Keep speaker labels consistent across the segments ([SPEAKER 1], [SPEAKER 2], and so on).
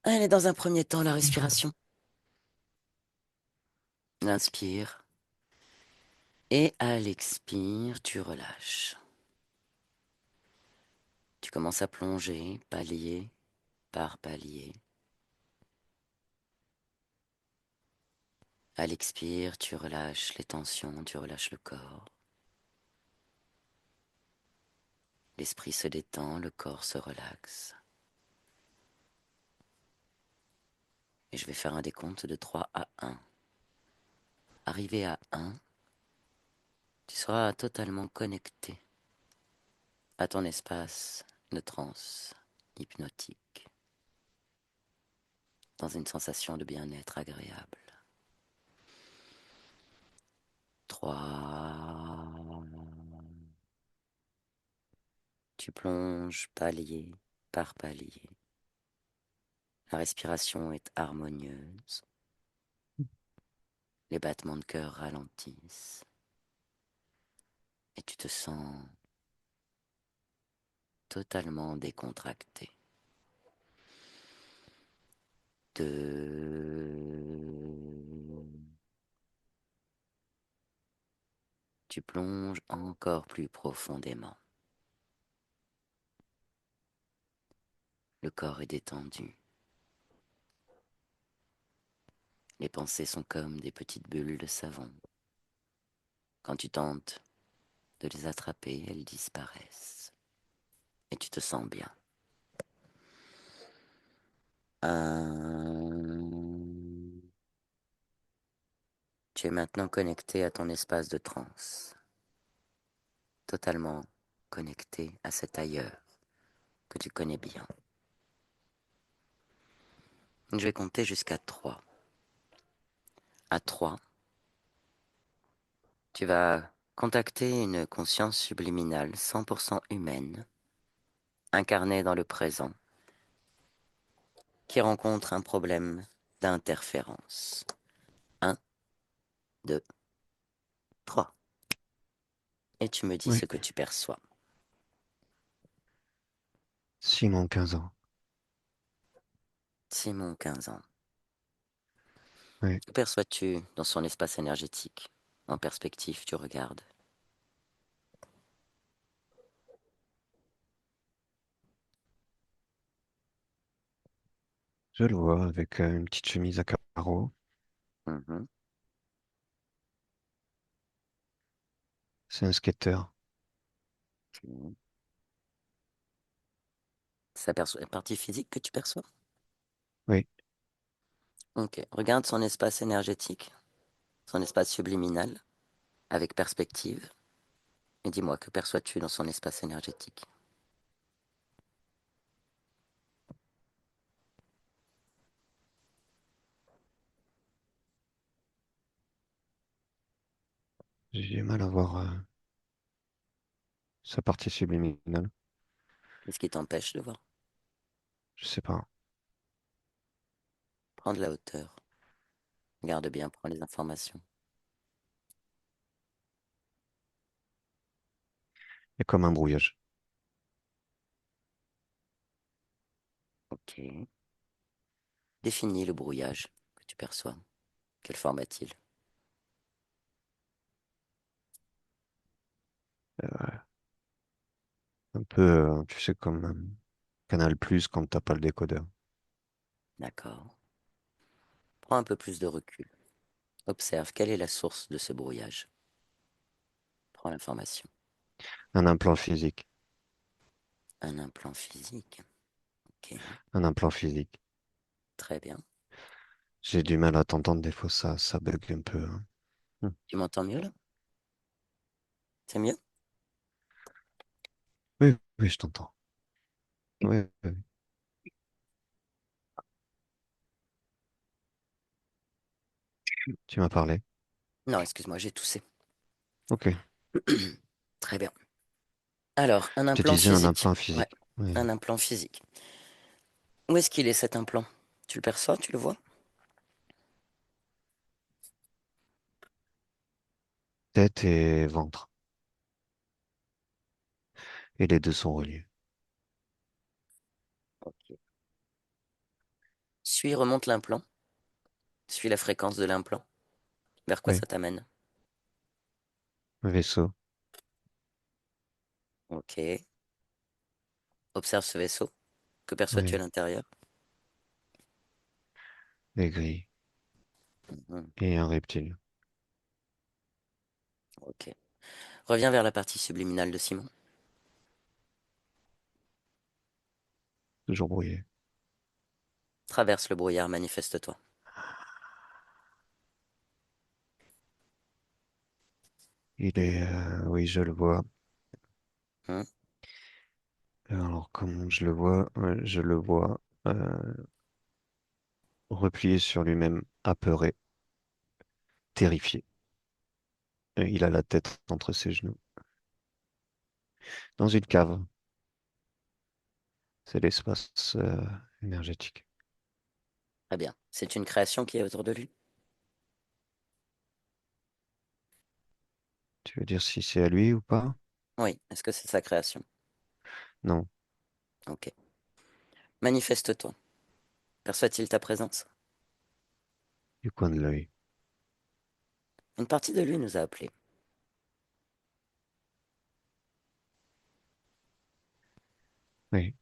[SPEAKER 1] Allez, dans un premier temps, la respiration. Inspire. Et à l'expire, tu relâches. Tu commences à plonger, palier par palier. À l'expire, tu relâches les tensions, tu relâches le corps. L'esprit se détend, le corps se relaxe. Et je vais faire un décompte de 3 à 1. Arrivé à 1, tu seras totalement connecté à ton espace de transe hypnotique, dans une sensation de bien-être agréable. 3. Tu plonges palier par palier. La respiration est harmonieuse. Les battements de cœur ralentissent. Et tu te sens totalement décontracté. 2. Tu plonges encore plus profondément. Le corps est détendu. Les pensées sont comme des petites bulles de savon. Quand tu tentes de les attraper, elles disparaissent. Et tu te sens bien. 1. Tu es maintenant connecté à ton espace de transe. Totalement connecté à cet ailleurs que tu connais bien. Je vais compter jusqu'à 3. À 3, tu vas contacter une conscience subliminale 100% humaine, incarnée dans le présent, qui rencontre un problème d'interférence. 1, 2, 3. Et tu me dis
[SPEAKER 2] Oui,
[SPEAKER 1] ce que tu perçois.
[SPEAKER 2] Simon, 15 ans.
[SPEAKER 1] Simon, 15 ans.
[SPEAKER 2] Oui,
[SPEAKER 1] Que perçois-tu dans son espace énergétique? En perspective, tu regardes.
[SPEAKER 2] je le vois avec une petite chemise à carreaux.
[SPEAKER 1] Mhm.
[SPEAKER 2] C'est un skater.
[SPEAKER 1] Ok. C'est la partie physique que tu perçois?
[SPEAKER 2] Oui,
[SPEAKER 1] Ok. Regarde son espace énergétique, son espace subliminal, avec perspective. Et dis-moi, que perçois-tu dans son espace énergétique?
[SPEAKER 2] j'ai du mal à voir sa partie subliminale.
[SPEAKER 1] Qu'est-ce qui t'empêche de voir?
[SPEAKER 2] Je sais pas.
[SPEAKER 1] Prends de la hauteur. Regarde bien, prends les informations.
[SPEAKER 2] Il y a comme un brouillage.
[SPEAKER 1] Ok. Définis le brouillage que tu perçois. Quelle forme a-t-il?
[SPEAKER 2] Euh, un peu, tu sais, comme Canal Plus quand t'as pas le décodeur.
[SPEAKER 1] D'accord. Prends un peu plus de recul. Observe quelle est la source de ce brouillage. Prends l'information.
[SPEAKER 2] Un implant physique.
[SPEAKER 1] Un implant physique. Ok.
[SPEAKER 2] Un implant physique.
[SPEAKER 1] Très bien.
[SPEAKER 2] J'ai du mal à t'entendre des fois, ça bug un peu, hein.
[SPEAKER 1] Tu m'entends mieux là? C'est mieux?
[SPEAKER 2] Oui, oui, je t'entends. Oui, oui, oui. Tu m'as parlé.
[SPEAKER 1] Non, excuse-moi, j'ai toussé.
[SPEAKER 2] Ok.
[SPEAKER 1] Très bien. Alors, un
[SPEAKER 2] Tu
[SPEAKER 1] implant
[SPEAKER 2] disais un
[SPEAKER 1] physique.
[SPEAKER 2] implant
[SPEAKER 1] Ouais,
[SPEAKER 2] physique. Oui.
[SPEAKER 1] un implant physique. Où est-ce qu'il est cet implant? Tu le perçois, tu le vois?
[SPEAKER 2] Tête et ventre. Et les deux sont reliés.
[SPEAKER 1] Ok. Puis remonte l'implant, suis la fréquence de l'implant. Vers quoi
[SPEAKER 2] Oui,
[SPEAKER 1] ça t'amène?
[SPEAKER 2] un vaisseau,
[SPEAKER 1] Ok. Observe ce vaisseau. Que perçois-tu à
[SPEAKER 2] oui,
[SPEAKER 1] l'intérieur?
[SPEAKER 2] des grilles
[SPEAKER 1] Mhm.
[SPEAKER 2] et un reptile,
[SPEAKER 1] Ok. Reviens vers la partie subliminale de Simon.
[SPEAKER 2] toujours brouillé.
[SPEAKER 1] Traverse le brouillard, manifeste-toi.
[SPEAKER 2] Oui, je le vois.
[SPEAKER 1] Hmm.
[SPEAKER 2] Alors, comment je le vois? Je le vois replié sur lui-même, apeuré, terrifié. Et il a la tête entre ses genoux. Dans une cave, c'est l'espace énergétique.
[SPEAKER 1] Très bien. C'est une création qui est autour de lui?
[SPEAKER 2] Tu veux dire si c'est à lui ou pas?
[SPEAKER 1] Oui. Est-ce que c'est sa création?
[SPEAKER 2] Non,
[SPEAKER 1] Ok. Manifeste-toi. Perçoit-il ta présence?
[SPEAKER 2] du coin de l'œil.
[SPEAKER 1] Une partie de lui nous a appelés.
[SPEAKER 2] Oui,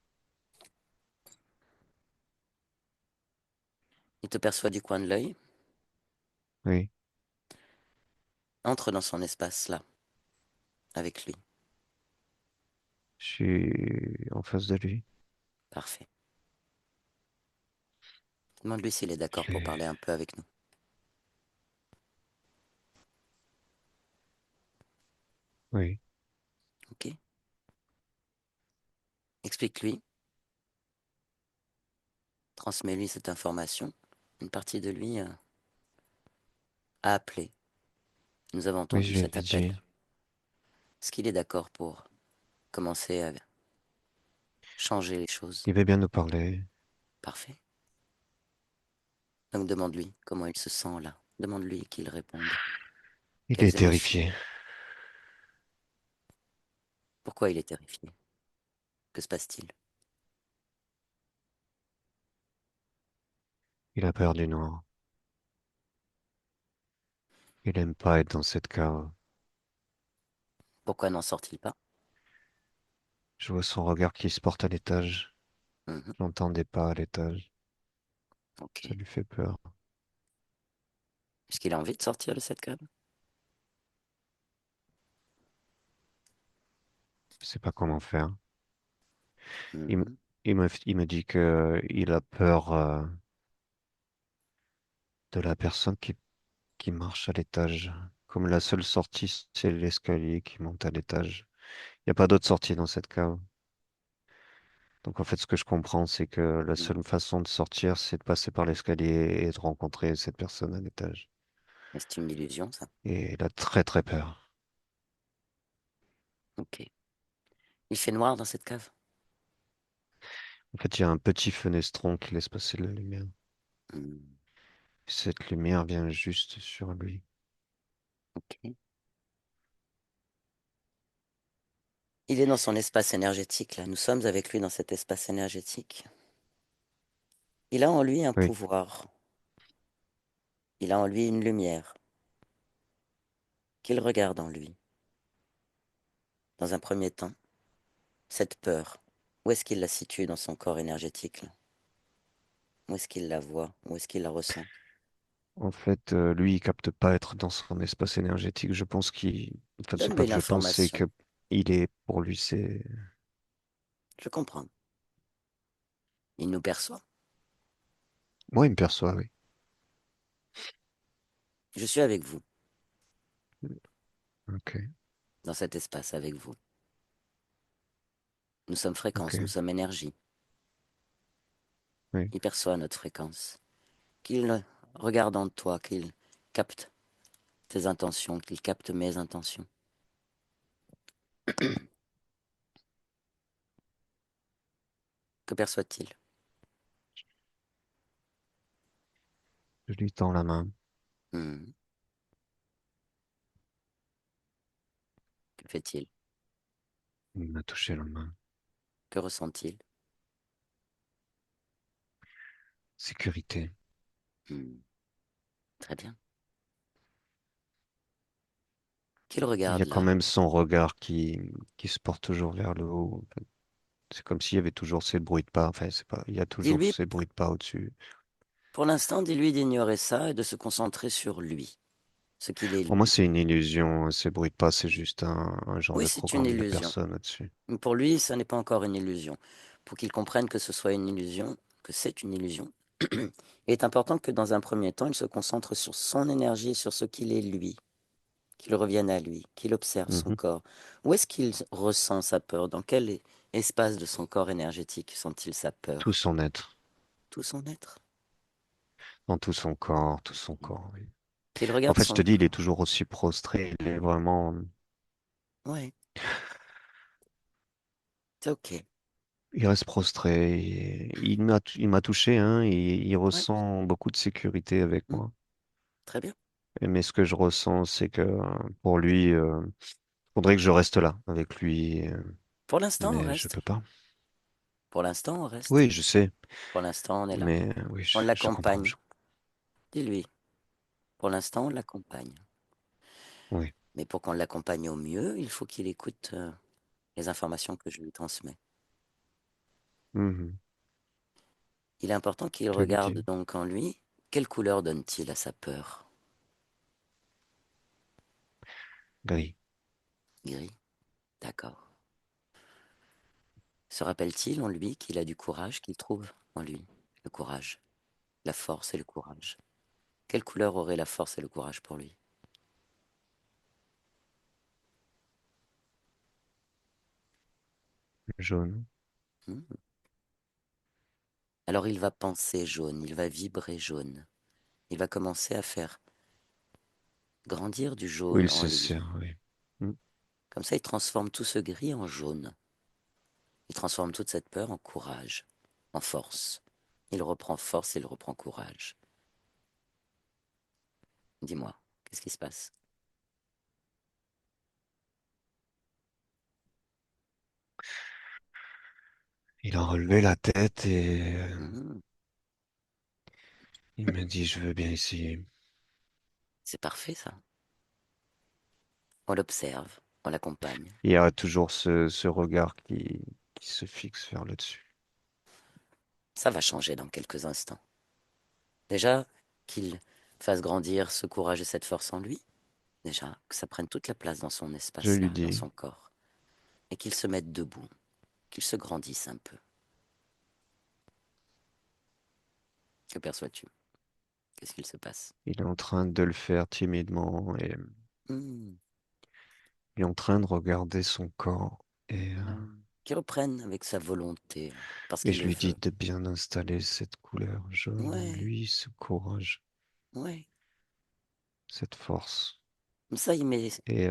[SPEAKER 1] Il te perçoit du coin de l'œil.
[SPEAKER 2] oui,
[SPEAKER 1] Entre dans son espace là, avec lui.
[SPEAKER 2] je suis en face de lui.
[SPEAKER 1] Parfait. Demande-lui s'il est d'accord pour
[SPEAKER 2] Je-
[SPEAKER 1] parler un peu avec nous.
[SPEAKER 2] Oui,
[SPEAKER 1] Ok. Explique-lui. Transmets-lui cette information. Une partie de lui a appelé. Nous avons
[SPEAKER 2] oui,
[SPEAKER 1] entendu
[SPEAKER 2] je lui
[SPEAKER 1] cet
[SPEAKER 2] ai
[SPEAKER 1] appel.
[SPEAKER 2] dit.
[SPEAKER 1] Est-ce qu'il est d'accord pour commencer à changer les choses?
[SPEAKER 2] Il veut bien nous parler.
[SPEAKER 1] Parfait. Donc demande-lui comment il se sent là. Demande-lui qu'il réponde.
[SPEAKER 2] Il est
[SPEAKER 1] Quelles émotions?
[SPEAKER 2] terrifié.
[SPEAKER 1] Pourquoi il est terrifié? Que se passe-t-il?
[SPEAKER 2] Il a peur du noir. Il aime pas être dans cette cave.
[SPEAKER 1] Pourquoi n'en sort-il pas?
[SPEAKER 2] Je vois son regard qui se porte à l'étage.
[SPEAKER 1] Mhm.
[SPEAKER 2] J'entends des pas à l'étage.
[SPEAKER 1] Ok.
[SPEAKER 2] Ça lui fait peur.
[SPEAKER 1] Est-ce qu'il a envie de sortir de cette cave?
[SPEAKER 2] Je sais pas comment faire. Il me,
[SPEAKER 1] Mhm.
[SPEAKER 2] il me dit que il a peur de la personne qui marche à l'étage. Comme la seule sortie, c'est l'escalier qui monte à l'étage. Il n'y a pas d'autre sortie dans cette cave. Donc en fait, ce que je comprends, c'est que la
[SPEAKER 1] Mhm.
[SPEAKER 2] seule façon de sortir, c'est de passer par l'escalier et de rencontrer cette personne à l'étage.
[SPEAKER 1] Mais c'est une illusion, ça.
[SPEAKER 2] Et il a très très peur.
[SPEAKER 1] Ok. Il fait noir dans cette cave?
[SPEAKER 2] En fait, il y a un petit fenestron qui laisse passer la lumière.
[SPEAKER 1] Mhm.
[SPEAKER 2] Cette lumière vient juste sur lui.
[SPEAKER 1] Ok. Il est dans son espace énergétique, là. Nous sommes avec lui dans cet espace énergétique. Il a en lui un
[SPEAKER 2] Oui,
[SPEAKER 1] pouvoir. Il a en lui une lumière qu'il regarde en lui. Dans un premier temps, cette peur, où est-ce qu'il la situe dans son corps énergétique, là? Où est-ce qu'il la voit? Où est-ce qu'il la ressent?
[SPEAKER 2] en fait, lui, il capte pas être dans son espace énergétique. Je pense enfin, c'est pas
[SPEAKER 1] Donne-lui
[SPEAKER 2] que je pense, c'est
[SPEAKER 1] l'information.
[SPEAKER 2] que il est, pour lui, c'est,
[SPEAKER 1] Je comprends. Il nous perçoit.
[SPEAKER 2] moi, il me perçoit, oui.
[SPEAKER 1] Je suis avec vous,
[SPEAKER 2] Ok,
[SPEAKER 1] dans cet espace avec vous. Nous sommes
[SPEAKER 2] ok,
[SPEAKER 1] fréquence, nous sommes énergie.
[SPEAKER 2] oui.
[SPEAKER 1] Il perçoit notre fréquence. Qu'il regarde en toi, qu'il capte tes intentions, qu'il capte mes intentions. Que perçoit-il?
[SPEAKER 2] Je lui tends la main.
[SPEAKER 1] Hmm. Que fait-il?
[SPEAKER 2] Il m'a touché la main.
[SPEAKER 1] Que ressent-il?
[SPEAKER 2] sécurité.
[SPEAKER 1] Hmm, très bien. Qu'il
[SPEAKER 2] Il y a
[SPEAKER 1] regarde
[SPEAKER 2] quand
[SPEAKER 1] là.
[SPEAKER 2] même son regard qui se porte toujours vers le haut. C'est comme s'il y avait toujours ces bruits de pas. Enfin, c'est pas, il y a toujours
[SPEAKER 1] Dis-lui,
[SPEAKER 2] ces bruits de pas au-dessus.
[SPEAKER 1] pour l'instant, dis-lui d'ignorer ça et de se concentrer sur lui, ce qu'il est
[SPEAKER 2] Pour moi,
[SPEAKER 1] lui.
[SPEAKER 2] c'est une illusion. Ces bruits de pas, c'est juste un genre
[SPEAKER 1] Oui,
[SPEAKER 2] de
[SPEAKER 1] c'est une
[SPEAKER 2] programme de
[SPEAKER 1] illusion.
[SPEAKER 2] personne au-dessus.
[SPEAKER 1] Pour lui, ça n'est pas encore une illusion. Pour qu'il comprenne que ce soit une illusion, que c'est une illusion, il est important que dans un premier temps, il se concentre sur son énergie et sur ce qu'il est lui, qu'il revienne à lui, qu'il observe son
[SPEAKER 2] Mhm.
[SPEAKER 1] corps. Où est-ce qu'il ressent sa peur? Dans quel espace de son corps énergétique sent-il sa
[SPEAKER 2] Tout
[SPEAKER 1] peur?
[SPEAKER 2] son être,
[SPEAKER 1] Tout son être.
[SPEAKER 2] dans tout son corps. Oui.
[SPEAKER 1] Qu'il
[SPEAKER 2] En
[SPEAKER 1] regarde
[SPEAKER 2] fait, je te
[SPEAKER 1] son
[SPEAKER 2] dis, il est
[SPEAKER 1] corps.
[SPEAKER 2] toujours aussi prostré. Il est vraiment,
[SPEAKER 1] Ouais, c'est ok.
[SPEAKER 2] il reste prostré. Il m'a touché, hein. Il
[SPEAKER 1] Ouais,
[SPEAKER 2] ressent beaucoup de sécurité avec
[SPEAKER 1] hmm,
[SPEAKER 2] moi.
[SPEAKER 1] très bien.
[SPEAKER 2] Mais ce que je ressens, c'est que pour lui, faudrait que je reste là avec lui,
[SPEAKER 1] Pour l'instant, on
[SPEAKER 2] mais je
[SPEAKER 1] reste.
[SPEAKER 2] peux pas.
[SPEAKER 1] Pour l'instant, on reste.
[SPEAKER 2] Oui, je sais,
[SPEAKER 1] Pour l'instant, on est là.
[SPEAKER 2] mais oui,
[SPEAKER 1] On
[SPEAKER 2] je comprends.
[SPEAKER 1] l'accompagne. Dis-lui. Pour l'instant, on l'accompagne.
[SPEAKER 2] Oui.
[SPEAKER 1] Mais pour qu'on l'accompagne au mieux, il faut qu'il écoute les informations que je lui transmets.
[SPEAKER 2] Mhm.
[SPEAKER 1] Il est important qu'il
[SPEAKER 2] Je vais lui
[SPEAKER 1] regarde
[SPEAKER 2] dire.
[SPEAKER 1] donc en lui quelle couleur donne-t-il à sa peur.
[SPEAKER 2] Gris.
[SPEAKER 1] Gris, d'accord. Se rappelle-t-il en lui qu'il a du courage, qu'il trouve en lui le courage, la force et le courage? Quelle couleur aurait la force et le courage pour lui?
[SPEAKER 2] Jaune.
[SPEAKER 1] Hmm. Alors il va penser jaune, il va vibrer jaune, il va commencer à faire grandir du
[SPEAKER 2] Oui,
[SPEAKER 1] jaune
[SPEAKER 2] il
[SPEAKER 1] en
[SPEAKER 2] se
[SPEAKER 1] lui.
[SPEAKER 2] sert, oui. Mm.
[SPEAKER 1] Comme ça, il transforme tout ce gris en jaune. Il transforme toute cette peur en courage, en force. Il reprend force et il reprend courage. Dis-moi, qu'est-ce qui se passe?
[SPEAKER 2] Il a relevé la tête et
[SPEAKER 1] Mhm.
[SPEAKER 2] il me dit, je veux bien essayer.
[SPEAKER 1] C'est parfait ça. On l'observe, on l'accompagne.
[SPEAKER 2] Il y a toujours ce regard qui se fixe vers le dessus.
[SPEAKER 1] Ça va changer dans quelques instants. Déjà, qu'il fasse grandir ce courage et cette force en lui. Déjà, que ça prenne toute la place dans son
[SPEAKER 2] Je
[SPEAKER 1] espace
[SPEAKER 2] lui
[SPEAKER 1] là, dans
[SPEAKER 2] dis,
[SPEAKER 1] son corps. Et qu'il se mette debout, qu'il se grandisse un peu. Que perçois-tu? Qu'est-ce qu'il se passe?
[SPEAKER 2] il est en train de le faire timidement et
[SPEAKER 1] Hmm,
[SPEAKER 2] il est en train de regarder son corps.
[SPEAKER 1] ouais. Qu'il reprenne avec sa volonté, parce
[SPEAKER 2] Et
[SPEAKER 1] qu'il
[SPEAKER 2] je
[SPEAKER 1] le
[SPEAKER 2] lui dis
[SPEAKER 1] veut.
[SPEAKER 2] de bien installer cette couleur jaune en
[SPEAKER 1] Ouais,
[SPEAKER 2] lui, ce courage,
[SPEAKER 1] ouais.
[SPEAKER 2] cette force.
[SPEAKER 1] Comme ça, il met
[SPEAKER 2] Et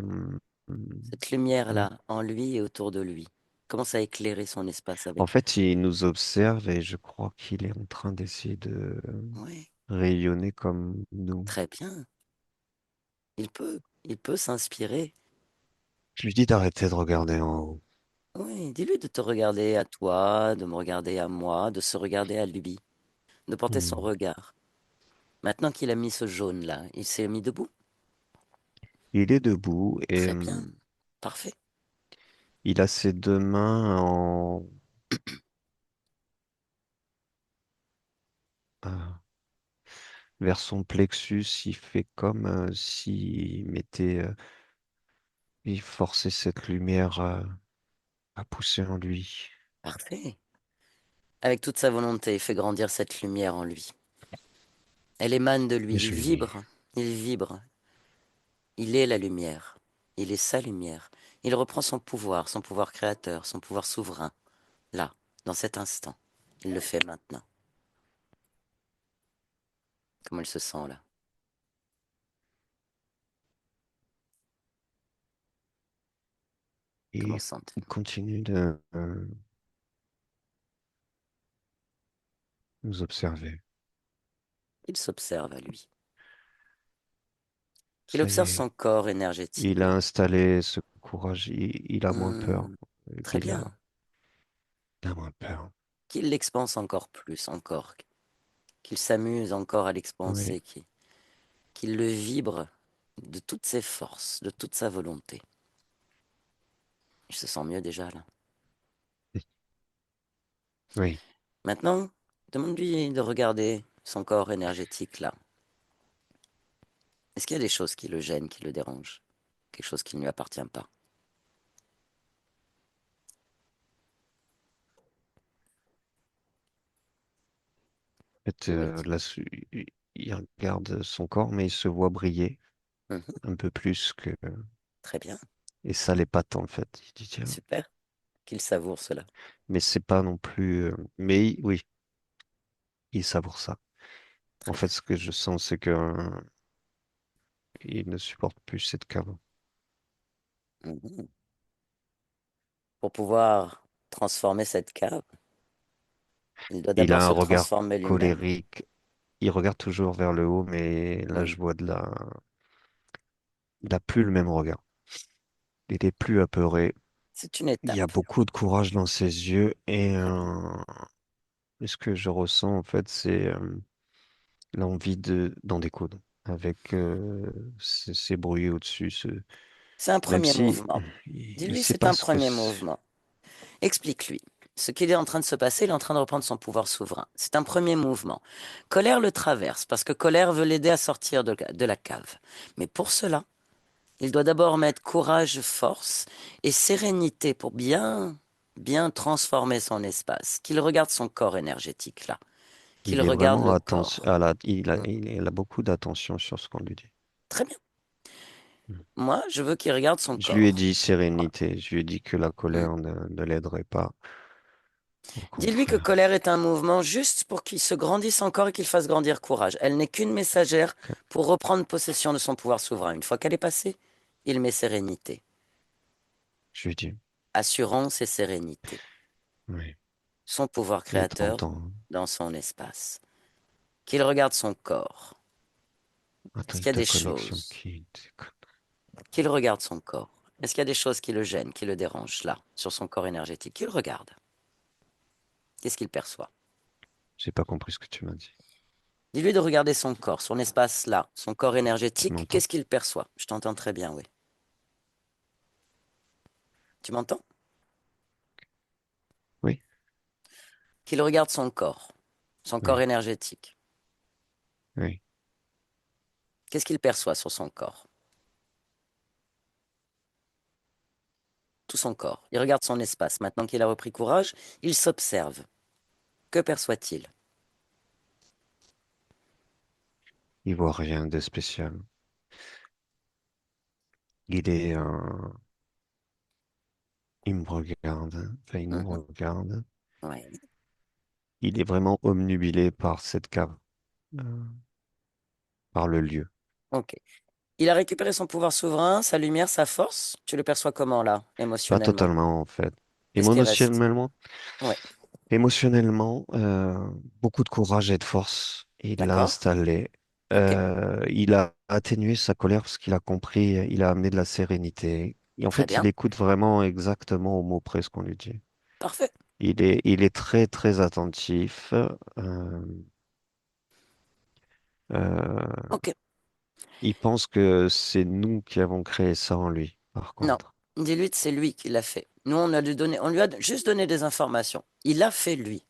[SPEAKER 1] cette
[SPEAKER 2] oui.
[SPEAKER 1] lumière-là en lui et autour de lui. Commence à éclairer son espace
[SPEAKER 2] En
[SPEAKER 1] avec.
[SPEAKER 2] fait, il nous observe et je crois qu'il est en train d'essayer de
[SPEAKER 1] Ouais,
[SPEAKER 2] rayonner comme nous.
[SPEAKER 1] très bien. Il peut s'inspirer.
[SPEAKER 2] Je lui dis d'arrêter de regarder en haut.
[SPEAKER 1] Oui, dis-lui de te regarder à toi, de me regarder à moi, de se regarder à lui, de porter son
[SPEAKER 2] Hmm.
[SPEAKER 1] regard. Maintenant qu'il a mis ce jaune-là, il s'est mis debout.
[SPEAKER 2] Il est debout et
[SPEAKER 1] Très bien, parfait.
[SPEAKER 2] il a ses deux mains euh, vers son plexus. Il fait comme s'il mettait, il forçait cette lumière à pousser en lui.
[SPEAKER 1] Parfait. Avec toute sa volonté, il fait grandir cette lumière en lui. Elle émane de lui,
[SPEAKER 2] Et je lui dis,
[SPEAKER 1] il vibre, il est la lumière, il est sa lumière. Il reprend son pouvoir créateur, son pouvoir souverain, là, dans cet instant. Il le fait maintenant. Comment il se sent là? Comment
[SPEAKER 2] et
[SPEAKER 1] se sent?
[SPEAKER 2] il continue de nous observer.
[SPEAKER 1] Il s'observe à lui. Qu'il
[SPEAKER 2] Ça y
[SPEAKER 1] observe
[SPEAKER 2] est,
[SPEAKER 1] son corps
[SPEAKER 2] il
[SPEAKER 1] énergétique
[SPEAKER 2] a
[SPEAKER 1] là.
[SPEAKER 2] installé ce courage, il a moins peur.
[SPEAKER 1] Hmm, très
[SPEAKER 2] Il
[SPEAKER 1] bien.
[SPEAKER 2] a, il a moins peur.
[SPEAKER 1] Qu'il l'expanse encore plus, encore. qu'il s'amuse encore à
[SPEAKER 2] Oui.
[SPEAKER 1] l'expanser, qu'il le vibre de toutes ses forces, de toute sa volonté. Il se sent mieux déjà là.
[SPEAKER 2] Oui.
[SPEAKER 1] Maintenant, demande-lui de regarder son corps énergétique là. Est-ce qu'il y a des choses qui le gênent, qui le dérangent? Quelque chose qui ne lui appartient pas?
[SPEAKER 2] En fait,
[SPEAKER 1] Oui.
[SPEAKER 2] il regarde son corps, mais il se voit briller
[SPEAKER 1] Mhm.
[SPEAKER 2] un peu plus que.
[SPEAKER 1] Très bien.
[SPEAKER 2] Et ça l'épate en fait. Il dit tiens.
[SPEAKER 1] Super. Qu'il savoure cela.
[SPEAKER 2] Mais c'est pas non plus. Mais oui, il savoure ça. En
[SPEAKER 1] Très
[SPEAKER 2] fait,
[SPEAKER 1] bien.
[SPEAKER 2] ce que je sens, c'est que il ne supporte plus cette cave.
[SPEAKER 1] Mhm. Pour pouvoir transformer cette cave, il doit
[SPEAKER 2] Il
[SPEAKER 1] d'abord
[SPEAKER 2] a un
[SPEAKER 1] se
[SPEAKER 2] regard
[SPEAKER 1] transformer lui-même.
[SPEAKER 2] colérique. Il regarde toujours vers le haut, mais là,
[SPEAKER 1] Mhm.
[SPEAKER 2] je vois il a plus le même regard. Il est plus apeuré.
[SPEAKER 1] C'est une
[SPEAKER 2] Il y a
[SPEAKER 1] étape.
[SPEAKER 2] beaucoup de courage dans ses yeux
[SPEAKER 1] Très bien.
[SPEAKER 2] et ce que je ressens en fait, c'est l'envie de d'en découdre avec ces bruits au-dessus.
[SPEAKER 1] C'est un
[SPEAKER 2] Même
[SPEAKER 1] premier
[SPEAKER 2] si
[SPEAKER 1] mouvement.
[SPEAKER 2] il
[SPEAKER 1] Dis-lui,
[SPEAKER 2] sait
[SPEAKER 1] c'est
[SPEAKER 2] pas
[SPEAKER 1] un
[SPEAKER 2] ce que
[SPEAKER 1] premier mouvement. Explique-lui. Ce qu'il est en train de se passer, il est en train de reprendre son pouvoir souverain. C'est un premier mouvement. Colère le traverse parce que Colère veut l'aider à sortir de la cave. Mais pour cela, il doit d'abord mettre courage, force et sérénité pour bien transformer son espace. Qu'il regarde son corps énergétique là. Qu'il
[SPEAKER 2] il est
[SPEAKER 1] regarde
[SPEAKER 2] vraiment
[SPEAKER 1] le
[SPEAKER 2] attention.
[SPEAKER 1] corps. Mm.
[SPEAKER 2] Il a beaucoup d'attention sur ce qu'on lui dit.
[SPEAKER 1] Très bien.
[SPEAKER 2] Mm.
[SPEAKER 1] Moi, je veux qu'il regarde son
[SPEAKER 2] Je lui ai
[SPEAKER 1] corps.
[SPEAKER 2] dit
[SPEAKER 1] Voilà.
[SPEAKER 2] sérénité. Je lui ai dit que la
[SPEAKER 1] Mm.
[SPEAKER 2] colère ne l'aiderait pas. Au
[SPEAKER 1] Dis-lui que
[SPEAKER 2] contraire.
[SPEAKER 1] colère est un mouvement juste pour qu'il se grandisse encore et qu'il fasse grandir courage. Elle n'est qu'une messagère
[SPEAKER 2] Ok.
[SPEAKER 1] pour reprendre possession de son pouvoir souverain. Une fois qu'elle est passée, il met sérénité,
[SPEAKER 2] Je lui ai dit.
[SPEAKER 1] assurance et sérénité.
[SPEAKER 2] Oui.
[SPEAKER 1] Son pouvoir
[SPEAKER 2] Il est
[SPEAKER 1] créateur
[SPEAKER 2] tentant, hein.
[SPEAKER 1] dans son espace. Qu'il regarde son corps.
[SPEAKER 2] Attends,
[SPEAKER 1] Est-ce
[SPEAKER 2] il y
[SPEAKER 1] qu'il y
[SPEAKER 2] a
[SPEAKER 1] a
[SPEAKER 2] ta
[SPEAKER 1] des
[SPEAKER 2] connexion
[SPEAKER 1] choses?
[SPEAKER 2] qui.
[SPEAKER 1] Qu'il regarde son corps. Est-ce qu'il y a des choses qui le gênent, qui le dérangent là, sur son corps énergétique? Qu'il regarde. Qu'est-ce qu'il perçoit?
[SPEAKER 2] J'ai pas compris ce que tu m'as dit.
[SPEAKER 1] Dis-lui de regarder son corps, son espace là, son corps
[SPEAKER 2] Tu
[SPEAKER 1] énergétique.
[SPEAKER 2] m'entends?
[SPEAKER 1] Qu'est-ce qu'il perçoit? Je t'entends très bien, oui. Tu m'entends?
[SPEAKER 2] Oui,
[SPEAKER 1] Qu'il regarde son corps
[SPEAKER 2] oui,
[SPEAKER 1] énergétique.
[SPEAKER 2] oui.
[SPEAKER 1] Qu'est-ce qu'il perçoit sur son corps? Tout son corps. Il regarde son espace. Maintenant qu'il a repris courage, il s'observe. Que perçoit-il?
[SPEAKER 2] Il voit rien de spécial. Il est, il me regarde, hein. Enfin, il nous
[SPEAKER 1] Mhm.
[SPEAKER 2] regarde.
[SPEAKER 1] Ouais.
[SPEAKER 2] Il est vraiment omnubilé par cette cave, euh, par le lieu.
[SPEAKER 1] Ok. Il a récupéré son pouvoir souverain, sa lumière, sa force. Tu le perçois comment là,
[SPEAKER 2] Pas
[SPEAKER 1] émotionnellement?
[SPEAKER 2] totalement, en fait.
[SPEAKER 1] Qu'est-ce qui reste?
[SPEAKER 2] Émotionnellement,
[SPEAKER 1] Ouais.
[SPEAKER 2] émotionnellement, beaucoup de courage et de force. Il l'a
[SPEAKER 1] D'accord.
[SPEAKER 2] installé.
[SPEAKER 1] Ok.
[SPEAKER 2] Il a atténué sa colère parce qu'il a compris, il a amené de la sérénité. Et en
[SPEAKER 1] Très
[SPEAKER 2] fait, il
[SPEAKER 1] bien.
[SPEAKER 2] écoute vraiment exactement au mot près ce qu'on lui dit.
[SPEAKER 1] Parfait.
[SPEAKER 2] Il est très, très attentif. Euh,
[SPEAKER 1] Ok.
[SPEAKER 2] il pense que c'est nous qui avons créé ça en lui, par
[SPEAKER 1] Non.
[SPEAKER 2] contre.
[SPEAKER 1] Dis-lui que c'est lui qui l'a fait. Nous, on lui a juste donné des informations. Il l'a fait lui.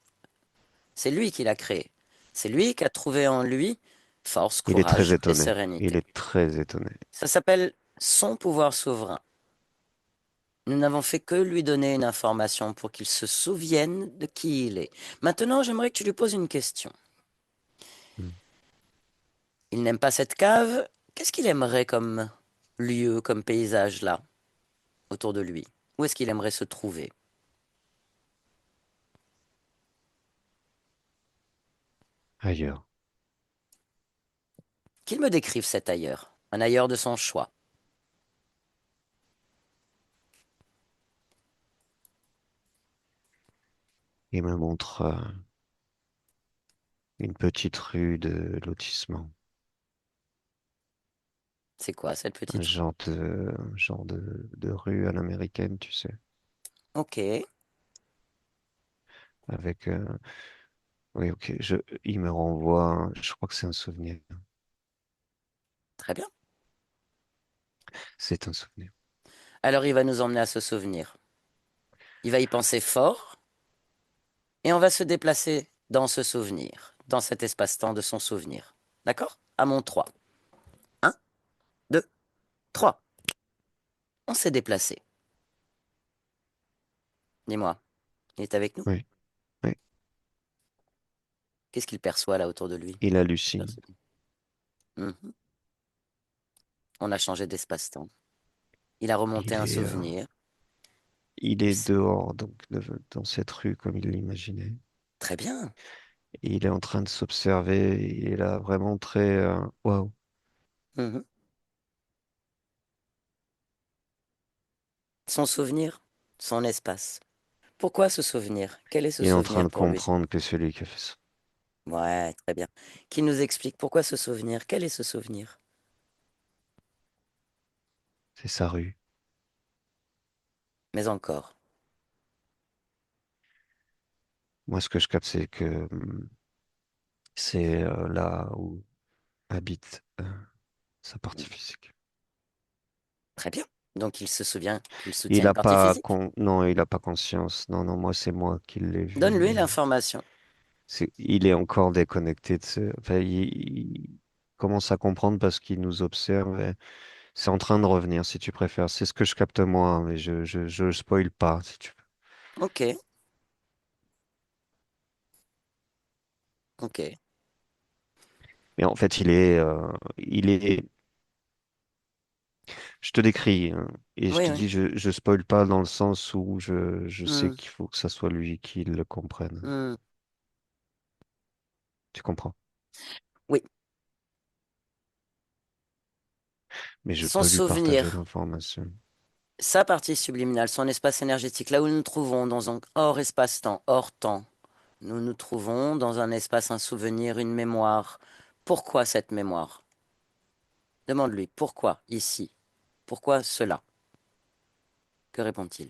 [SPEAKER 1] C'est lui qui l'a créé. C'est lui qui a trouvé en lui force,
[SPEAKER 2] Il est très
[SPEAKER 1] courage et
[SPEAKER 2] étonné. Il
[SPEAKER 1] sérénité.
[SPEAKER 2] est très étonné.
[SPEAKER 1] Ça s'appelle son pouvoir souverain. Nous n'avons fait que lui donner une information pour qu'il se souvienne de qui il est. Maintenant, j'aimerais que tu lui poses une question.
[SPEAKER 2] Hmm.
[SPEAKER 1] Il n'aime pas cette cave. Qu'est-ce qu'il aimerait comme lieu, comme paysage là, autour de lui? Où est-ce qu'il aimerait se trouver?
[SPEAKER 2] Ailleurs.
[SPEAKER 1] Qu'il me décrive cet ailleurs. Un ailleurs de son choix.
[SPEAKER 2] Il me montre une petite rue de lotissement.
[SPEAKER 1] C'est quoi cette
[SPEAKER 2] Un
[SPEAKER 1] petite rue?
[SPEAKER 2] genre de rue à l'américaine, tu sais.
[SPEAKER 1] Ok.
[SPEAKER 2] Avec Oui, ok. Il me renvoie, je crois que c'est un souvenir.
[SPEAKER 1] Très bien.
[SPEAKER 2] C'est un souvenir.
[SPEAKER 1] Alors il va nous emmener à ce souvenir. Il va y penser fort et on va se déplacer dans ce souvenir, dans cet espace-temps de son souvenir. D'accord? À mon 3. 1, 2, 3. On s'est déplacé. Dis-moi, il est avec nous?
[SPEAKER 2] Oui, oui.
[SPEAKER 1] Qu'est-ce qu'il perçoit là autour de lui?
[SPEAKER 2] Il hallucine.
[SPEAKER 1] Mhm. On a changé d'espace-temps. Il a remonté
[SPEAKER 2] Il
[SPEAKER 1] un
[SPEAKER 2] est,
[SPEAKER 1] souvenir.
[SPEAKER 2] il est dehors, donc, dans cette rue comme il l'imaginait.
[SPEAKER 1] Très bien.
[SPEAKER 2] Et il est en train de s'observer. Il est là vraiment très, waouh.
[SPEAKER 1] Mhm. Son souvenir, son espace. Pourquoi ce souvenir? Quel est ce
[SPEAKER 2] Il est en train
[SPEAKER 1] souvenir
[SPEAKER 2] de
[SPEAKER 1] pour lui?
[SPEAKER 2] comprendre que c'est lui qui a fait ça.
[SPEAKER 1] Ouais, très bien. Qui nous explique pourquoi ce souvenir? Quel est ce souvenir?
[SPEAKER 2] C'est sa rue.
[SPEAKER 1] Mais encore.
[SPEAKER 2] Moi, ce que je capte, c'est que c'est là où habite sa partie physique.
[SPEAKER 1] Très bien. Donc il se souvient qu'il soutient
[SPEAKER 2] Il
[SPEAKER 1] une
[SPEAKER 2] a
[SPEAKER 1] partie
[SPEAKER 2] pas
[SPEAKER 1] physique.
[SPEAKER 2] non, il a pas conscience. Non, non, moi, c'est moi qui l'ai vu,
[SPEAKER 1] Donne-lui
[SPEAKER 2] mais
[SPEAKER 1] l'information.
[SPEAKER 2] il est encore déconnecté de ce, enfin, il commence à comprendre parce qu'il nous observe. Et c'est en train de revenir, si tu préfères. C'est ce que je capte moi, hein, mais je spoil pas, si tu veux.
[SPEAKER 1] Ok, ok.
[SPEAKER 2] Mais en fait, je te décris, hein, et je
[SPEAKER 1] Oui,
[SPEAKER 2] te
[SPEAKER 1] oui.
[SPEAKER 2] dis, je spoil pas dans le sens où je sais
[SPEAKER 1] Hmm,
[SPEAKER 2] qu'il faut que ça soit lui qui le comprenne.
[SPEAKER 1] hmm.
[SPEAKER 2] Tu comprends?
[SPEAKER 1] Oui.
[SPEAKER 2] Mais je
[SPEAKER 1] Son
[SPEAKER 2] peux lui partager
[SPEAKER 1] souvenir,
[SPEAKER 2] l'information.
[SPEAKER 1] sa partie subliminale, son espace énergétique, là où nous nous trouvons dans un hors espace-temps, hors temps, nous nous trouvons dans un espace, un souvenir, une mémoire. Pourquoi cette mémoire? Demande-lui, pourquoi ici? Pourquoi cela? Que répond-il?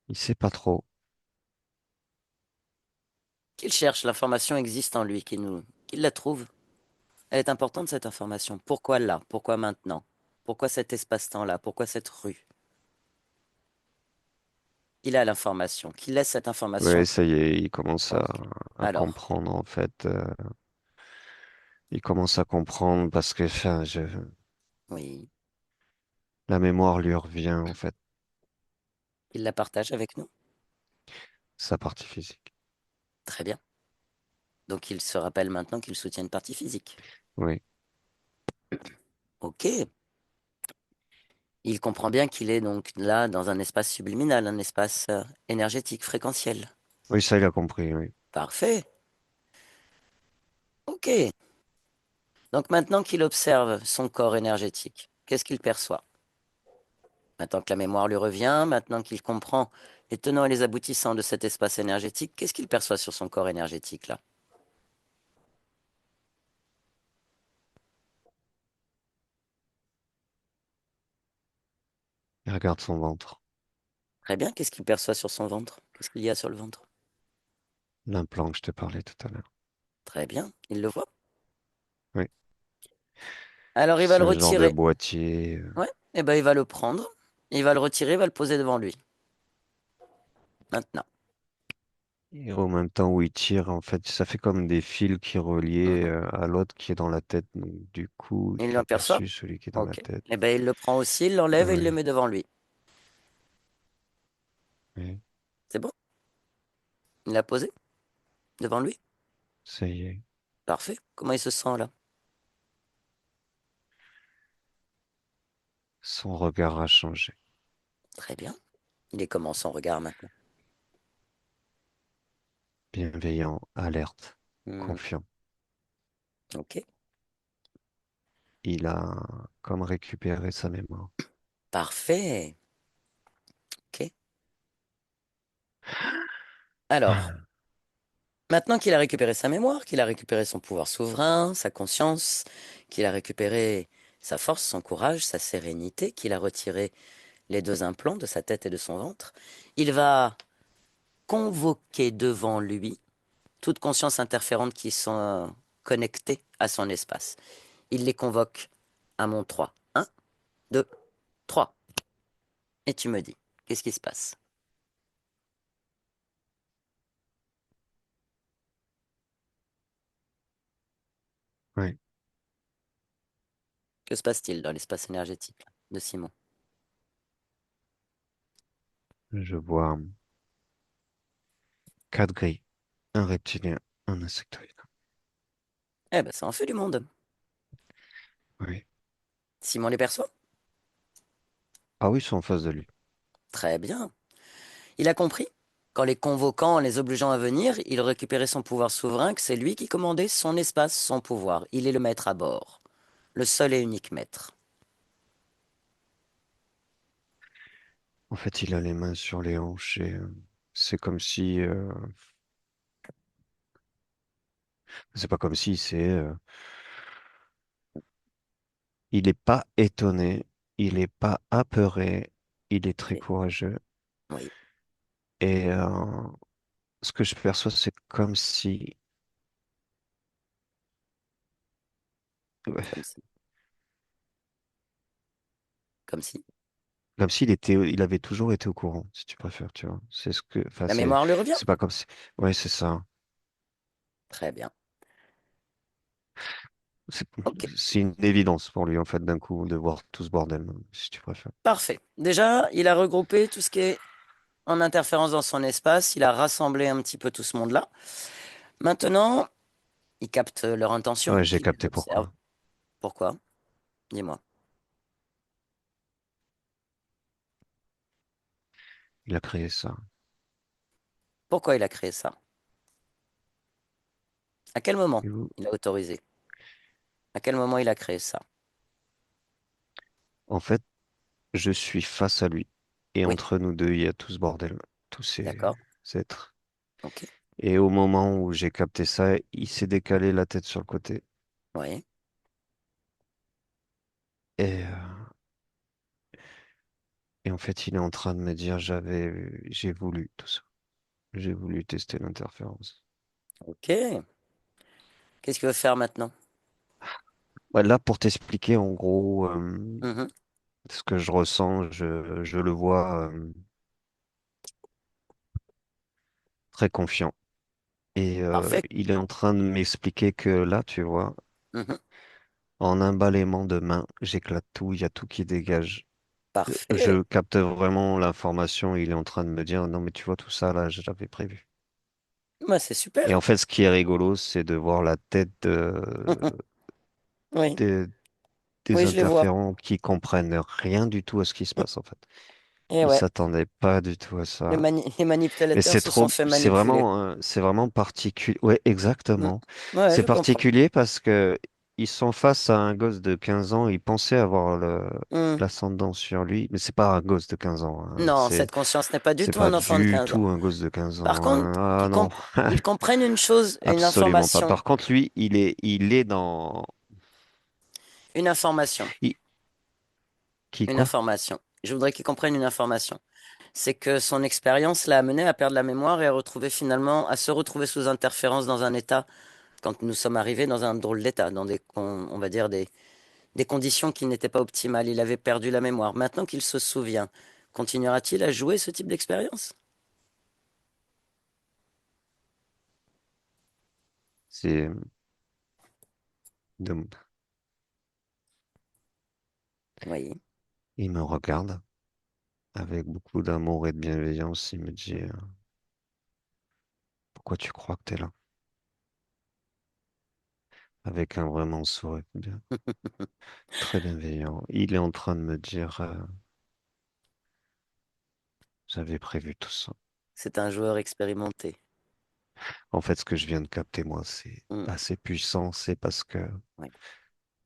[SPEAKER 2] Il sait pas trop.
[SPEAKER 1] Qu'il cherche, l'information existe en lui, qu'il la trouve. Elle est importante, cette information. Pourquoi là? Pourquoi maintenant? Pourquoi cet espace-temps-là? Pourquoi cette rue? Il a l'information. Qu'il laisse cette
[SPEAKER 2] Ouais,
[SPEAKER 1] information.
[SPEAKER 2] ça y est, il commence
[SPEAKER 1] Ok.
[SPEAKER 2] à
[SPEAKER 1] Alors,
[SPEAKER 2] comprendre en fait. Il commence à comprendre parce que enfin,
[SPEAKER 1] oui,
[SPEAKER 2] la mémoire lui revient en fait,
[SPEAKER 1] il la partage avec nous.
[SPEAKER 2] sa partie physique.
[SPEAKER 1] Très bien. Donc il se rappelle maintenant qu'il soutient une partie physique.
[SPEAKER 2] Oui,
[SPEAKER 1] Ok. Il comprend bien qu'il est donc là dans un espace subliminal, un espace énergétique, fréquentiel.
[SPEAKER 2] oui, ça il a compris. Oui,
[SPEAKER 1] Parfait. Ok. Donc maintenant qu'il observe son corps énergétique, qu'est-ce qu'il perçoit? Maintenant que la mémoire lui revient, maintenant qu'il comprend les tenants et les aboutissants de cet espace énergétique, qu'est-ce qu'il perçoit sur son corps énergétique là?
[SPEAKER 2] il regarde son ventre,
[SPEAKER 1] Très bien, qu'est-ce qu'il perçoit sur son ventre? Qu'est-ce qu'il y a sur le ventre?
[SPEAKER 2] l'implant que je te parlais tout à l'heure.
[SPEAKER 1] Très bien, il le voit.
[SPEAKER 2] Oui,
[SPEAKER 1] Alors il va
[SPEAKER 2] c'est
[SPEAKER 1] le
[SPEAKER 2] un genre de
[SPEAKER 1] retirer.
[SPEAKER 2] boîtier.
[SPEAKER 1] Ouais, et ben il va le prendre, il va le retirer, il va le poser devant lui. Maintenant.
[SPEAKER 2] Et en même temps où il tire, en fait, ça fait comme des fils qui relient
[SPEAKER 1] Mhm.
[SPEAKER 2] à l'autre qui est dans la tête. Donc, du coup,
[SPEAKER 1] Il
[SPEAKER 2] il a
[SPEAKER 1] l'aperçoit.
[SPEAKER 2] perçu celui qui est dans la
[SPEAKER 1] Ok.
[SPEAKER 2] tête.
[SPEAKER 1] Et ben il le prend aussi, il l'enlève et il le
[SPEAKER 2] Oui,
[SPEAKER 1] met devant lui.
[SPEAKER 2] oui,
[SPEAKER 1] C'est bon? Il l'a posé devant lui?
[SPEAKER 2] ça y est.
[SPEAKER 1] Parfait. Comment il se sent là?
[SPEAKER 2] Son regard a changé.
[SPEAKER 1] Très bien. Il est comment son regard maintenant?
[SPEAKER 2] Bienveillant, alerte,
[SPEAKER 1] Hmm,
[SPEAKER 2] confiant.
[SPEAKER 1] ok.
[SPEAKER 2] Il a comme récupéré sa mémoire.
[SPEAKER 1] Parfait. Ok. Alors, maintenant qu'il a récupéré sa mémoire, qu'il a récupéré son pouvoir souverain, sa conscience, qu'il a récupéré sa force, son courage, sa sérénité, qu'il a retiré les deux implants de sa tête et de son ventre. Il va convoquer devant lui toutes consciences interférentes qui sont connectées à son espace. Il les convoque à mon 3. 1, 2, 3. Et tu me dis, qu'est-ce qui se passe?
[SPEAKER 2] Oui,
[SPEAKER 1] Que se passe-t-il dans l'espace énergétique de Simon?
[SPEAKER 2] je vois quatre grilles, un reptilien, un insectoïde.
[SPEAKER 1] Eh ben, ça en fait du monde.
[SPEAKER 2] Oui.
[SPEAKER 1] Simon les perçoit?
[SPEAKER 2] Ah oui, ils sont en face de lui.
[SPEAKER 1] Très bien. Il a compris qu'en les convoquant, en les obligeant à venir, il récupérait son pouvoir souverain, que c'est lui qui commandait son espace, son pouvoir. Il est le maître à bord. Le seul et unique maître.
[SPEAKER 2] En fait, il a les mains sur les hanches et c'est comme si, c'est pas comme si, il est pas étonné, il est pas apeuré, il est très
[SPEAKER 1] Oui,
[SPEAKER 2] courageux.
[SPEAKER 1] oui,
[SPEAKER 2] Et ce que je perçois, c'est ouais,
[SPEAKER 1] comme si. Comme si.
[SPEAKER 2] comme il avait toujours été au courant, si tu préfères, tu vois. C'est ce que, enfin,
[SPEAKER 1] La mémoire lui revient.
[SPEAKER 2] c'est pas comme si, ouais, c'est ça.
[SPEAKER 1] Très bien.
[SPEAKER 2] C'est
[SPEAKER 1] Ok,
[SPEAKER 2] c'est une évidence pour lui, en fait, d'un coup, de voir tout ce bordel, si tu préfères.
[SPEAKER 1] parfait. Déjà, il a regroupé tout ce qui est en interférence dans son espace. Il a rassemblé un petit peu tout ce monde-là. Maintenant, il capte leur intention,
[SPEAKER 2] Ouais, j'ai
[SPEAKER 1] il les
[SPEAKER 2] capté
[SPEAKER 1] observe.
[SPEAKER 2] pourquoi.
[SPEAKER 1] Pourquoi? Dis-moi.
[SPEAKER 2] Il a créé ça.
[SPEAKER 1] Pourquoi il a créé ça? À quel moment
[SPEAKER 2] Et vous-
[SPEAKER 1] il a autorisé? À quel moment il a créé ça?
[SPEAKER 2] En fait, je suis face à lui. Et
[SPEAKER 1] Oui,
[SPEAKER 2] entre nous deux, il y a tout ce bordel, tous ces
[SPEAKER 1] d'accord.
[SPEAKER 2] êtres.
[SPEAKER 1] Ok.
[SPEAKER 2] Et au moment où j'ai capté ça, il s'est décalé la tête sur le côté.
[SPEAKER 1] Oui.
[SPEAKER 2] Et, et en fait, il est en train de me dire, j'ai voulu tout ça. J'ai voulu tester l'interférence.
[SPEAKER 1] Ok. Qu'est-ce qu'il veut faire maintenant?
[SPEAKER 2] Bah, là, pour t'expliquer, en gros,
[SPEAKER 1] Mhm.
[SPEAKER 2] ce que je ressens, je le vois très confiant. Et
[SPEAKER 1] Parfait.
[SPEAKER 2] il est en train de m'expliquer que là, tu vois,
[SPEAKER 1] Mhm.
[SPEAKER 2] en un balalement de main, j'éclate tout, il y a tout qui dégage.
[SPEAKER 1] Parfait.
[SPEAKER 2] Je capte vraiment l'information, il est en train de me dire, non, mais tu vois, tout ça, là, je l'avais prévu.
[SPEAKER 1] Bah, c'est
[SPEAKER 2] Et
[SPEAKER 1] super.
[SPEAKER 2] en fait, ce qui est rigolo, c'est de voir la tête
[SPEAKER 1] Oui.
[SPEAKER 2] des, des
[SPEAKER 1] Oui, je les vois.
[SPEAKER 2] interférents qui comprennent rien du tout à ce qui se passe, en fait.
[SPEAKER 1] Et
[SPEAKER 2] Ils
[SPEAKER 1] ouais.
[SPEAKER 2] s'attendaient pas du tout à ça.
[SPEAKER 1] Les
[SPEAKER 2] Mais
[SPEAKER 1] manipulateurs se sont fait manipuler.
[SPEAKER 2] c'est vraiment particulier. Ouais,
[SPEAKER 1] Mm.
[SPEAKER 2] exactement.
[SPEAKER 1] Ouais,
[SPEAKER 2] C'est
[SPEAKER 1] je comprends.
[SPEAKER 2] particulier parce que ils sont face à un gosse de 15 ans. Ils pensaient avoir
[SPEAKER 1] Mm.
[SPEAKER 2] l'ascendant sur lui, mais c'est pas un gosse de 15 ans, hein.
[SPEAKER 1] Non, cette conscience n'est pas du
[SPEAKER 2] C'est
[SPEAKER 1] tout
[SPEAKER 2] pas
[SPEAKER 1] un enfant de
[SPEAKER 2] du
[SPEAKER 1] 15 ans.
[SPEAKER 2] tout un gosse de 15
[SPEAKER 1] Par
[SPEAKER 2] ans,
[SPEAKER 1] contre,
[SPEAKER 2] hein. Ah non,
[SPEAKER 1] ils comprennent une chose,
[SPEAKER 2] absolument pas. Par contre, lui, il est dans,
[SPEAKER 1] une information,
[SPEAKER 2] il- qui
[SPEAKER 1] une
[SPEAKER 2] quoi?
[SPEAKER 1] information. Je voudrais qu'ils comprennent une information. C'est que son expérience l'a amené à perdre la mémoire et à retrouver finalement, à se retrouver sous interférence dans un état, quand nous sommes arrivés dans un drôle d'état, dans on va dire des conditions qui n'étaient pas optimales. Il avait perdu la mémoire. Maintenant qu'il se souvient, continuera-t-il à jouer ce type d'expérience?
[SPEAKER 2] C'est de-
[SPEAKER 1] Oui.
[SPEAKER 2] il me regarde avec beaucoup d'amour et de bienveillance. Il me dit, pourquoi tu crois que t'es là? Avec un vraiment sourire bien, très bienveillant. Il est en train de me dire, j'avais prévu tout ça.
[SPEAKER 1] C'est un joueur expérimenté.
[SPEAKER 2] En fait, ce que je viens de capter, moi, c'est
[SPEAKER 1] Mm.
[SPEAKER 2] assez puissant. C'est parce que
[SPEAKER 1] Oui.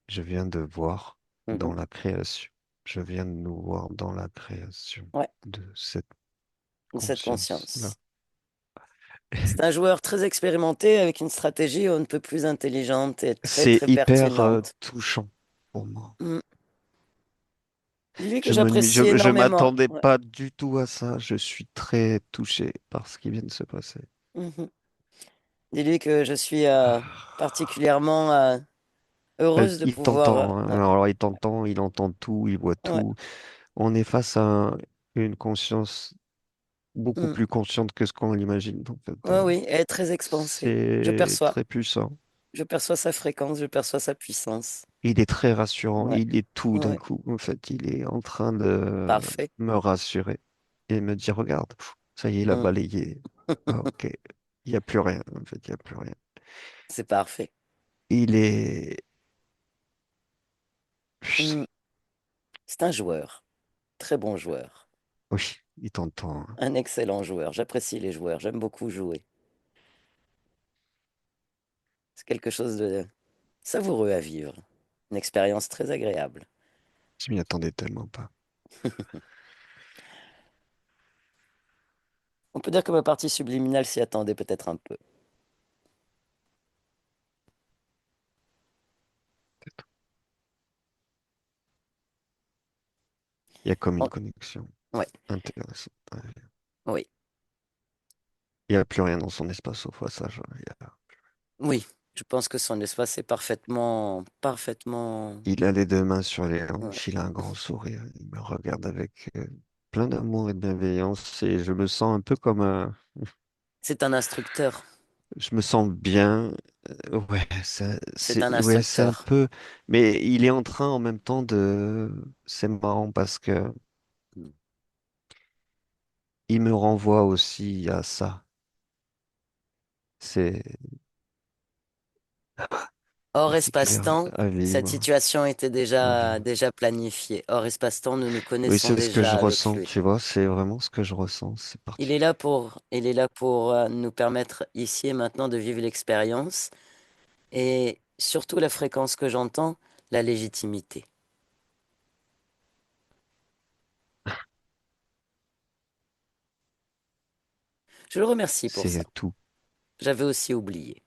[SPEAKER 2] je viens de voir
[SPEAKER 1] Mhm.
[SPEAKER 2] dans la création. Je viens de nous voir dans la création
[SPEAKER 1] Ouais,
[SPEAKER 2] de cette
[SPEAKER 1] cette
[SPEAKER 2] conscience-là.
[SPEAKER 1] conscience. C'est un joueur très expérimenté avec une stratégie on ne peut plus intelligente et très
[SPEAKER 2] C'est
[SPEAKER 1] très
[SPEAKER 2] hyper
[SPEAKER 1] pertinente.
[SPEAKER 2] touchant pour moi.
[SPEAKER 1] Mm. Dis-lui que j'apprécie
[SPEAKER 2] Je
[SPEAKER 1] énormément.
[SPEAKER 2] m'attendais
[SPEAKER 1] Ouais.
[SPEAKER 2] pas du tout à ça. Je suis très touché par ce qui vient de se passer.
[SPEAKER 1] Mhm. Dis-lui que je suis particulièrement heureuse de
[SPEAKER 2] Il
[SPEAKER 1] pouvoir.
[SPEAKER 2] t'entend, hein.
[SPEAKER 1] Ouais.
[SPEAKER 2] Alors il t'entend, il entend tout, il voit
[SPEAKER 1] Ouais.
[SPEAKER 2] tout. On est face à une conscience beaucoup
[SPEAKER 1] Mm.
[SPEAKER 2] plus consciente que ce qu'on imagine. En fait,
[SPEAKER 1] Ouais, oui, elle est très expansée.
[SPEAKER 2] c'est très puissant.
[SPEAKER 1] Je perçois sa fréquence, je perçois sa puissance.
[SPEAKER 2] Il est très rassurant.
[SPEAKER 1] Ouais.
[SPEAKER 2] Il est tout d'un
[SPEAKER 1] Ouais.
[SPEAKER 2] coup. En fait, il est en train de
[SPEAKER 1] Parfait.
[SPEAKER 2] me rassurer et me dire, regarde, ça y est, il a
[SPEAKER 1] Mm.
[SPEAKER 2] balayé. Ah, ok. Il n'y a plus rien. En fait, il n'y a plus rien.
[SPEAKER 1] C'est parfait.
[SPEAKER 2] Il est...
[SPEAKER 1] Mm. C'est un joueur, très bon joueur,
[SPEAKER 2] Oui, il t'entend, hein.
[SPEAKER 1] un excellent joueur. J'apprécie les joueurs, j'aime beaucoup jouer. C'est quelque chose de savoureux à vivre, une expérience très agréable.
[SPEAKER 2] Je m'y attendais tellement pas.
[SPEAKER 1] On peut dire que ma partie subliminale s'y attendait peut-être un peu.
[SPEAKER 2] Il y a comme une
[SPEAKER 1] En-
[SPEAKER 2] connexion
[SPEAKER 1] Ouais,
[SPEAKER 2] intéressante. Ouais.
[SPEAKER 1] oui,
[SPEAKER 2] Il n'y a plus rien dans son espace au passage.
[SPEAKER 1] oui. Je pense que son espace est parfaitement.
[SPEAKER 2] Il a les deux mains sur les
[SPEAKER 1] Ouais.
[SPEAKER 2] hanches, il a un grand sourire. Il me regarde avec plein d'amour et de bienveillance et je me sens un peu comme un...
[SPEAKER 1] C'est un instructeur.
[SPEAKER 2] Je me sens bien. Ouais,
[SPEAKER 1] C'est un
[SPEAKER 2] ouais, c'est un
[SPEAKER 1] instructeur.
[SPEAKER 2] peu. Mais il est en train en même temps de. C'est marrant parce que
[SPEAKER 1] Mm.
[SPEAKER 2] il me renvoie aussi à ça. C'est
[SPEAKER 1] Hors
[SPEAKER 2] particulier
[SPEAKER 1] espace-temps,
[SPEAKER 2] à
[SPEAKER 1] cette
[SPEAKER 2] vivre,
[SPEAKER 1] situation était
[SPEAKER 2] à
[SPEAKER 1] déjà
[SPEAKER 2] vivre.
[SPEAKER 1] planifiée. Hors espace-temps, nous nous
[SPEAKER 2] Oui,
[SPEAKER 1] connaissons
[SPEAKER 2] c'est ce que je
[SPEAKER 1] déjà avec
[SPEAKER 2] ressens,
[SPEAKER 1] lui.
[SPEAKER 2] tu vois. C'est vraiment ce que je ressens. C'est particulier.
[SPEAKER 1] Il est là pour nous permettre ici et maintenant de vivre l'expérience et surtout la fréquence que j'entends, la légitimité. Je le remercie pour ça.
[SPEAKER 2] C'est tout.
[SPEAKER 1] J'avais aussi oublié.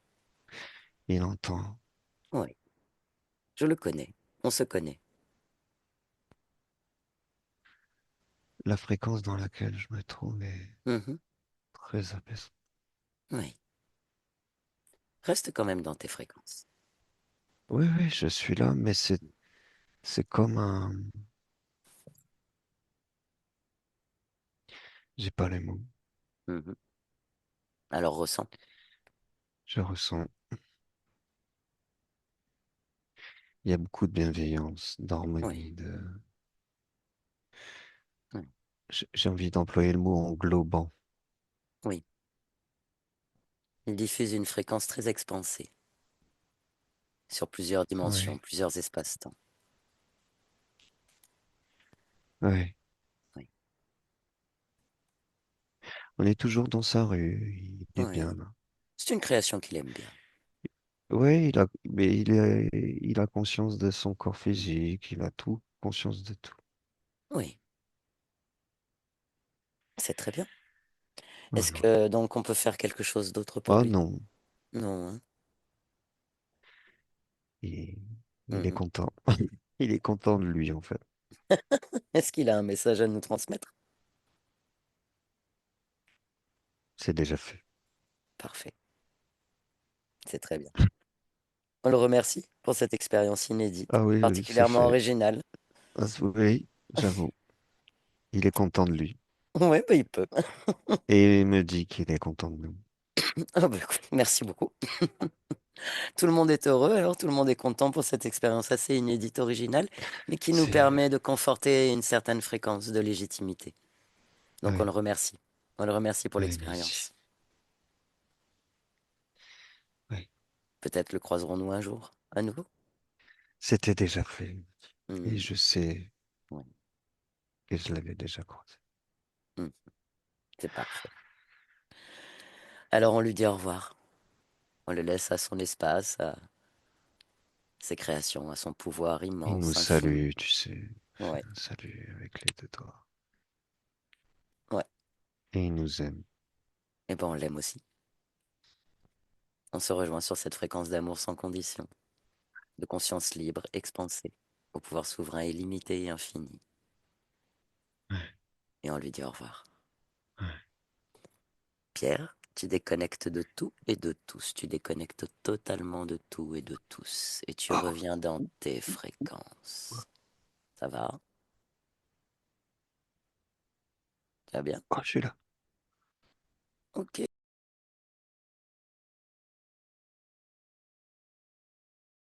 [SPEAKER 2] Il entend.
[SPEAKER 1] Oui, je le connais. On se connaît.
[SPEAKER 2] La fréquence dans laquelle je me trouve est
[SPEAKER 1] Mhm.
[SPEAKER 2] très apaisante.
[SPEAKER 1] Oui, reste quand même dans tes fréquences.
[SPEAKER 2] Oui, oui, je suis là, mais c'est comme un. J'ai pas les mots.
[SPEAKER 1] Mhm. Alors ressens.
[SPEAKER 2] Je ressens. Il y a beaucoup de bienveillance,
[SPEAKER 1] Oui,
[SPEAKER 2] d'harmonie,
[SPEAKER 1] oui,
[SPEAKER 2] j'ai envie d'employer le mot englobant.
[SPEAKER 1] oui. Il diffuse une fréquence très expansée sur plusieurs dimensions,
[SPEAKER 2] Ouais,
[SPEAKER 1] plusieurs espaces-temps.
[SPEAKER 2] ouais.
[SPEAKER 1] Oui,
[SPEAKER 2] On est toujours dans sa rue. Il est bien
[SPEAKER 1] oui.
[SPEAKER 2] là.
[SPEAKER 1] C'est une création qu'il aime bien.
[SPEAKER 2] Ouais, mais il a conscience de son corps physique. Il a tout, conscience de tout.
[SPEAKER 1] Oui, c'est très bien. Est-ce
[SPEAKER 2] Voilà.
[SPEAKER 1] que donc on peut faire quelque chose d'autre pour
[SPEAKER 2] Oh
[SPEAKER 1] lui?
[SPEAKER 2] non,
[SPEAKER 1] Non, hein.
[SPEAKER 2] il, il est
[SPEAKER 1] Mhm.
[SPEAKER 2] content. Il est content de lui, en fait.
[SPEAKER 1] Est-ce qu'il a un message à nous transmettre?
[SPEAKER 2] C'est déjà fait.
[SPEAKER 1] Parfait, c'est très bien. On le remercie pour cette expérience inédite,
[SPEAKER 2] Ah oui, oui, c'est
[SPEAKER 1] particulièrement
[SPEAKER 2] fait.
[SPEAKER 1] originale.
[SPEAKER 2] Ah, oui, j'avoue. Il est content de lui.
[SPEAKER 1] Oui, bah, il peut.
[SPEAKER 2] Et il me dit qu'il est content de nous.
[SPEAKER 1] Ah, bah, écoute, merci beaucoup. Tout le monde est heureux, alors tout le monde est content pour cette expérience assez inédite, originale, mais qui nous
[SPEAKER 2] C'est...
[SPEAKER 1] permet de conforter une certaine fréquence de légitimité. Donc on le
[SPEAKER 2] Oui,
[SPEAKER 1] remercie. On le remercie pour
[SPEAKER 2] oui, merci.
[SPEAKER 1] l'expérience.
[SPEAKER 2] Oui.
[SPEAKER 1] Peut-être le croiserons-nous un jour, à nouveau.
[SPEAKER 2] C'était déjà fait. Et
[SPEAKER 1] Hmm,
[SPEAKER 2] je sais
[SPEAKER 1] ouais,
[SPEAKER 2] que je l'avais déjà croisé.
[SPEAKER 1] hmm, c'est parfait. Alors on lui dit au revoir. On le laisse à son espace, à ses créations, à son pouvoir
[SPEAKER 2] Il nous
[SPEAKER 1] immense, infini.
[SPEAKER 2] salue, tu sais. Il fait
[SPEAKER 1] Ouais,
[SPEAKER 2] un salut avec les deux doigts.
[SPEAKER 1] ouais.
[SPEAKER 2] Et il nous aime.
[SPEAKER 1] Et ben on l'aime aussi. On se rejoint sur cette fréquence d'amour sans condition, de conscience libre, expansée, au pouvoir souverain illimité et infini. et on lui dit au revoir.
[SPEAKER 2] Ouais.
[SPEAKER 1] Pierre, tu déconnectes de tout et de tous. Tu déconnectes totalement de tout et de tous. Et tu
[SPEAKER 2] Oh,
[SPEAKER 1] reviens dans tes fréquences. Ça va? Tu vas bien?
[SPEAKER 2] oh, je suis là.
[SPEAKER 1] Ok.